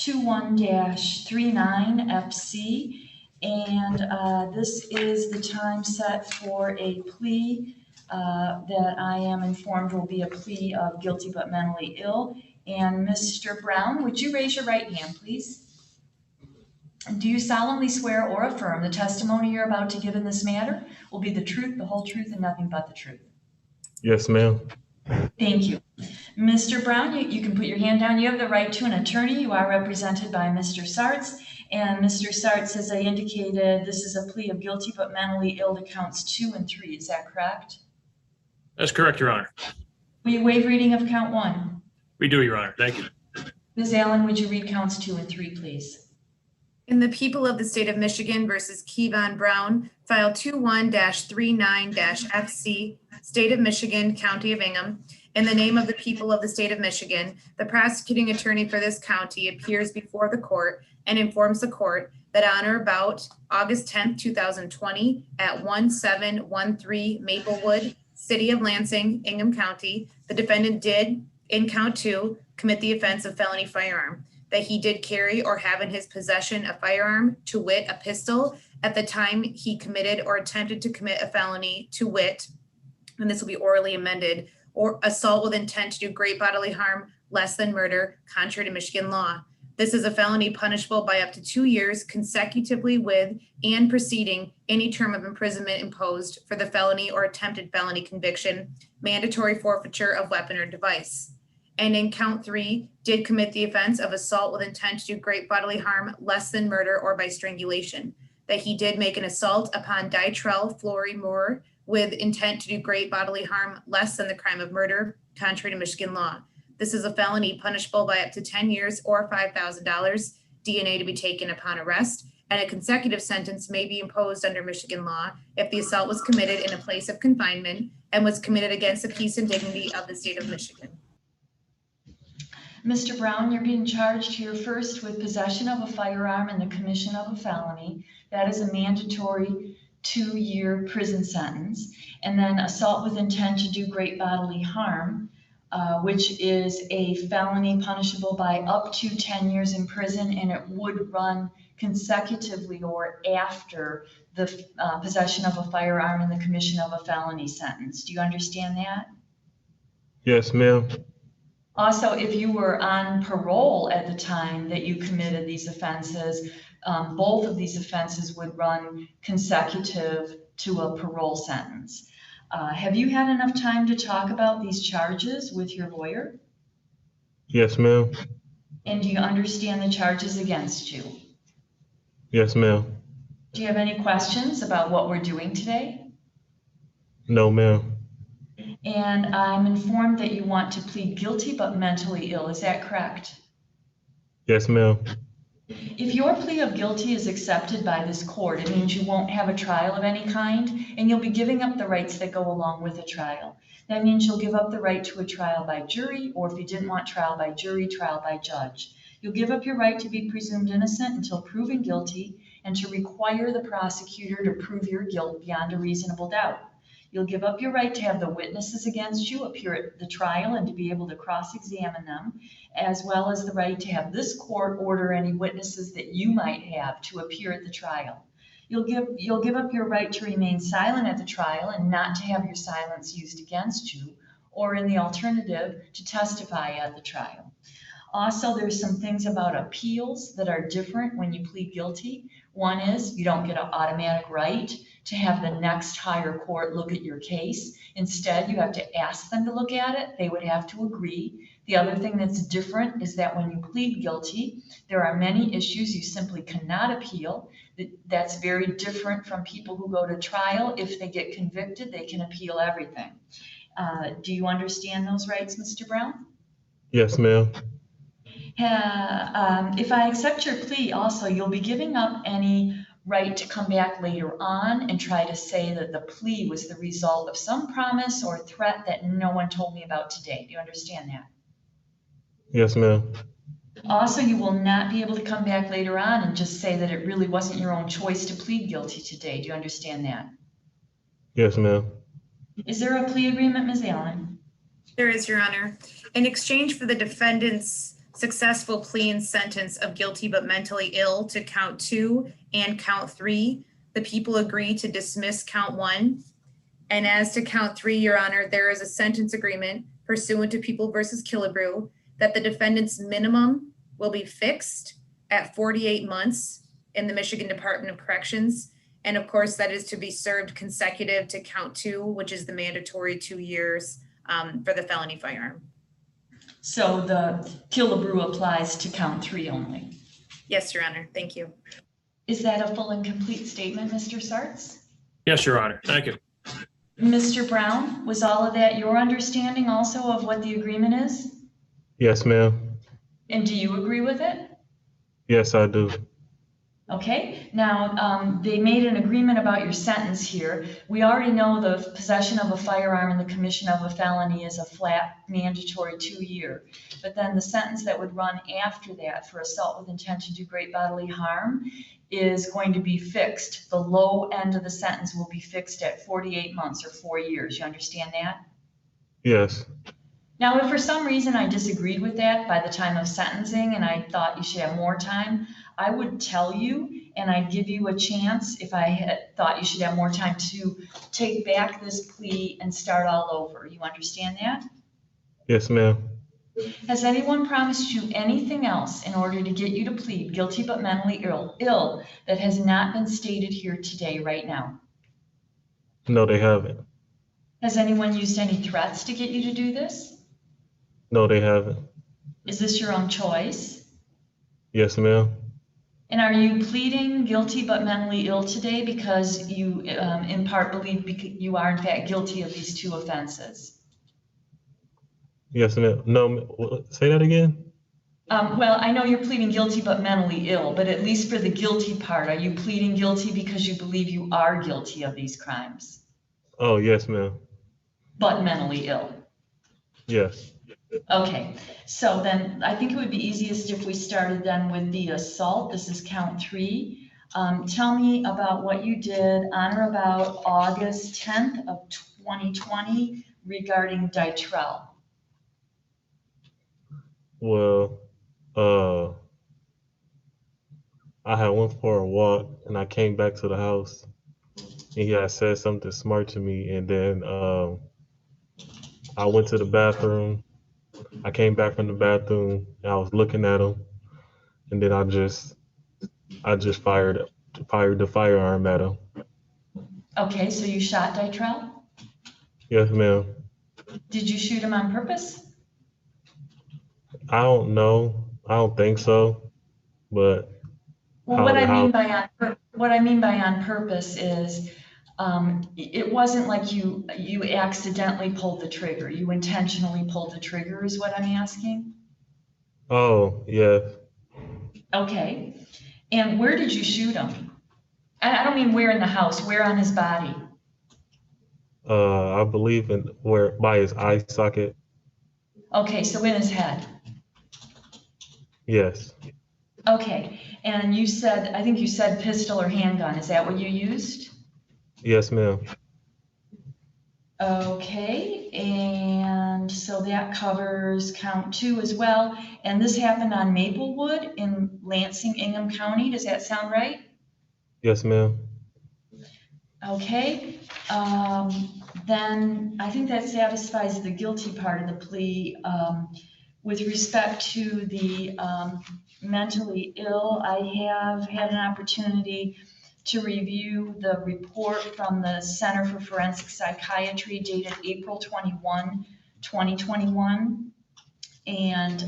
21-39FC, and this is the time set for a plea that I am informed will be a plea of guilty but mentally ill. And Mr. Brown, would you raise your right hand, please? Do you solemnly swear or affirm the testimony you're about to give in this matter will be the truth, the whole truth, and nothing but the truth? Yes, ma'am. Thank you. Mr. Brown, you can put your hand down. You have the right to an attorney. You are represented by Mr. Sartz. And Mr. Sartz, as I indicated, this is a plea of guilty but mentally ill to counts 2 and 3. Is that correct? That's correct, Your Honor. Will you waive reading of count 1? We do, Your Honor. Thank you. Ms. Allen, would you read counts 2 and 3, please? In the People of the State of Michigan versus Kevon Brown, file 21-39-FC, State of Michigan, County of Ingham. In the name of the people of the State of Michigan, the prosecuting attorney for this county appears before the court and informs the court that on or about August 10th, 2020 at 1713 Maplewood, City of Lansing, Ingham County, the defendant did, in count 2, commit the offense of felony firearm, that he did carry or have in his possession a firearm, to wit, a pistol, at the time he committed or attempted to commit a felony, to wit, and this will be orally amended, or assault with intent to do great bodily harm, less than murder, contrary to Michigan law. This is a felony punishable by up to 2 years consecutively with and preceding any term of imprisonment imposed for the felony or attempted felony conviction, mandatory forfeiture of weapon or device. And in count 3, did commit the offense of assault with intent to do great bodily harm, less than murder, or by strangulation, that he did make an assault upon Dytrell Flory Moore with intent to do great bodily harm, less than the crime of murder, contrary to Michigan law. This is a felony punishable by up to 10 years or $5,000, DNA to be taken upon arrest, and a consecutive sentence may be imposed under Michigan law if the assault was committed in a place of confinement and was committed against the peace and dignity of the state of Michigan. Mr. Brown, you're being charged here first with possession of a firearm and the commission of a felony. That is a mandatory 2-year prison sentence. And then assault with intent to do great bodily harm, which is a felony punishable by up to 10 years in prison, and it would run consecutively or after the possession of a firearm and the commission of a felony sentence. Do you understand that? Yes, ma'am. Also, if you were on parole at the time that you committed these offenses, both of these offenses would run consecutive to a parole sentence. Have you had enough time to talk about these charges with your lawyer? Yes, ma'am. And do you understand the charges against you? Yes, ma'am. Do you have any questions about what we're doing today? No, ma'am. And I'm informed that you want to plead guilty but mentally ill. Is that correct? Yes, ma'am. If your plea of guilty is accepted by this court, it means you won't have a trial of any kind, and you'll be giving up the rights that go along with a trial. That means you'll give up the right to a trial by jury, or if you didn't want trial by jury, trial by judge. You'll give up your right to be presumed innocent until proven guilty, and to require the prosecutor to prove your guilt beyond a reasonable doubt. You'll give up your right to have the witnesses against you appear at the trial and to be able to cross-examine them, as well as the right to have this court order any witnesses that you might have to appear at the trial. You'll give up your right to remain silent at the trial and not to have your silence used against you, or in the alternative, to testify at the trial. Also, there's some things about appeals that are different when you plead guilty. One is you don't get an automatic right to have the next higher court look at your case. Instead, you have to ask them to look at it. They would have to agree. The other thing that's different is that when you plead guilty, there are many issues you simply cannot appeal. That's very different from people who go to trial. If they get convicted, they can appeal everything. Do you understand those rights, Mr. Brown? Yes, ma'am. If I accept your plea, also, you'll be giving up any right to come back later on and try to say that the plea was the result of some promise or threat that no one told me about today. Do you understand that? Yes, ma'am. Also, you will not be able to come back later on and just say that it really wasn't your own choice to plead guilty today. Do you understand that? Yes, ma'am. Is there a plea agreement, Ms. Allen? There is, Your Honor. In exchange for the defendant's successful plea and sentence of guilty but mentally ill to count 2 and count 3, the people agree to dismiss count 1. And as to count 3, Your Honor, there is a sentence agreement pursuant to People versus Killebrew that the defendant's minimum will be fixed at 48 months in the Michigan Department of Corrections. And of course, that is to be served consecutive to count 2, which is the mandatory 2 years for the felony firearm. So the Killebrew applies to count 3 only. Yes, Your Honor. Thank you. Is that a full and complete statement, Mr. Sartz? Yes, Your Honor. Thank you. Mr. Brown, was all of that your understanding also of what the agreement is? Yes, ma'am. And do you agree with it? Yes, I do. Okay, now they made an agreement about your sentence here. We already know the possession of a firearm and the commission of a felony is a flat mandatory 2 year. But then the sentence that would run after that for assault with intent to do great bodily harm is going to be fixed. The low end of the sentence will be fixed at 48 months or 4 years. You understand that? Yes. Now, if for some reason I disagreed with that by the time of sentencing and I thought you should have more time, I would tell you and I'd give you a chance if I had thought you should have more time to take back this plea and start all over. You understand that? Yes, ma'am. Has anyone promised you anything else in order to get you to plead guilty but mentally ill that has not been stated here today, right now? No, they haven't. Has anyone used any threats to get you to do this? No, they haven't. Is this your own choice? Yes, ma'am. And are you pleading guilty but mentally ill today because you in part believe you are in fact guilty of these 2 offenses? Yes, ma'am. No, say that again. Well, I know you're pleading guilty but mentally ill, but at least for the guilty part, are you pleading guilty because you believe you are guilty of these crimes? Oh, yes, ma'am. But mentally ill? Yes. Okay, so then I think it would be easiest if we started then with the assault. This is count 3. Tell me about what you did on or about August 10th of 2020 regarding Dytrell. Well, I had went for a walk and I came back to the house and he had said something smart to me, and then I went to the bathroom. I came back from the bathroom and I was looking at him, and then I just fired the firearm at him. Okay, so you shot Dytrell? Yes, ma'am. Did you shoot him on purpose? I don't know. I don't think so, but Well, what I mean by on purpose is it wasn't like you accidentally pulled the trigger. You intentionally pulled the trigger is what I'm asking. oh, yes. Okay. And where did you shoot him? And I don't mean where in the house, where on his body? I believe by his eye socket. Okay, so in his head. Yes. Okay, and I think you said pistol or handgun. Is that what you used? Yes, ma'am. Okay, and so that covers count 2 as well. And this happened on Maplewood in Lansing, Ingham County. Does that sound right? Yes, ma'am. Okay, then I think that satisfies the guilty part of the plea. With respect to the mentally ill, I have had an opportunity to review the report from the Center for Forensic Psychiatry dated April 21, 2021. And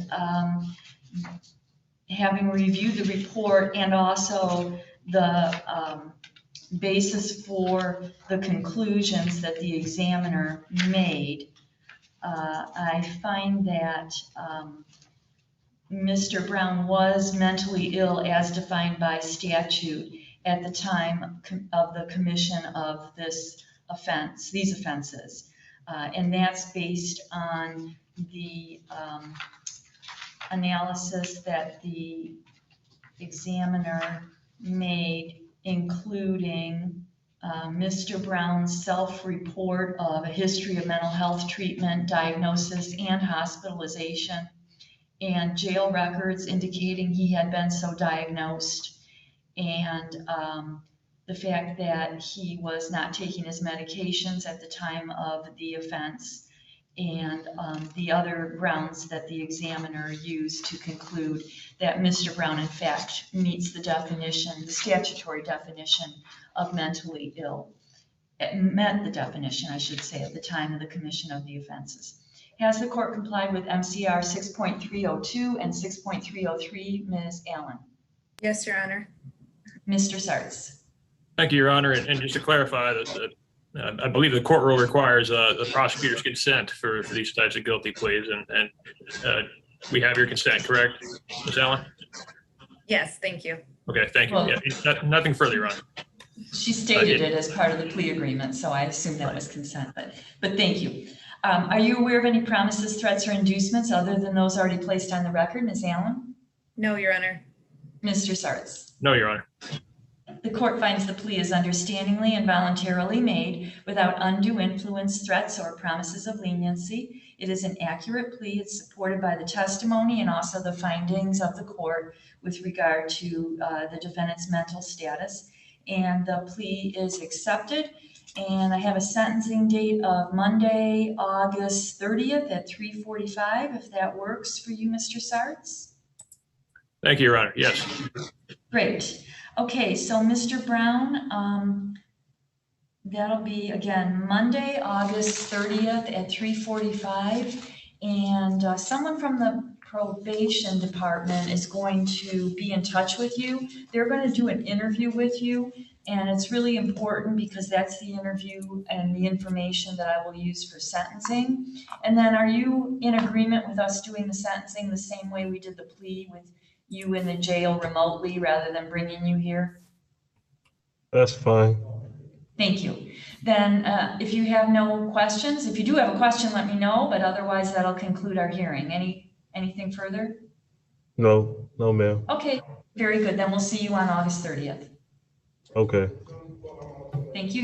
having reviewed the report and also the basis for the conclusions that the examiner made, I find that Mr. Brown was mentally ill as defined by statute at the time of the commission of these offenses. And that's based on the analysis that the examiner made, including Mr. Brown's self-report of a history of mental health treatment, diagnosis, and hospitalization, and jail records indicating he had been so diagnosed, and the fact that he was not taking his medications at the time of the offense, and the other grounds that the examiner used to conclude that Mr. Brown in fact meets the definition, the statutory definition of mentally ill. It met the definition, I should say, at the time of the commission of the offenses. Has the court complied with MCR 6.302 and 6.303, Ms. Allen? Yes, Your Honor. Mr. Sarts? Thank you, Your Honor. And just to clarify, that I believe the court rule requires the prosecutor's consent for these types of guilty pleas, and we have your consent, correct, Ms. Allen? Yes, thank you. Okay, thank you. Well- Yeah, nothing further, Your Honor. She stated it as part of the plea agreement, so I assume that was consent, but thank you. Are you aware of any promises, threats, or inducements other than those already placed on the record, Ms. Allen? No, Your Honor. Mr. Sarts? No, Your Honor. The court finds the plea is understandingly and voluntarily made without undue influence, threats, or promises of leniency. It is an accurate plea. It's supported by the testimony and also the findings of the court with regard to the defendant's mental status. And the plea is accepted. And I have a sentencing date of Monday, August 30th at 3:45, if that works for you, Mr. Sarts. Thank you, Your Honor. Yes. Great. Okay, so Mr. Brown, that'll be again Monday, August 30th at 3:45. And someone from the probation department is going to be in touch with you. They're going to do an interview with you. And it's really important because that's the interview and the information that I will use for sentencing. And then are you in agreement with us doing the sentencing the same way we did the plea, with you in the jail remotely rather than bringing you here? That's fine. Thank you. Then if you have no questions, if you do have a question, let me know, but otherwise that'll conclude our hearing. Anything further? No, ma'am. Okay, very good. Then we'll see you on August 30th. Okay. Thank you.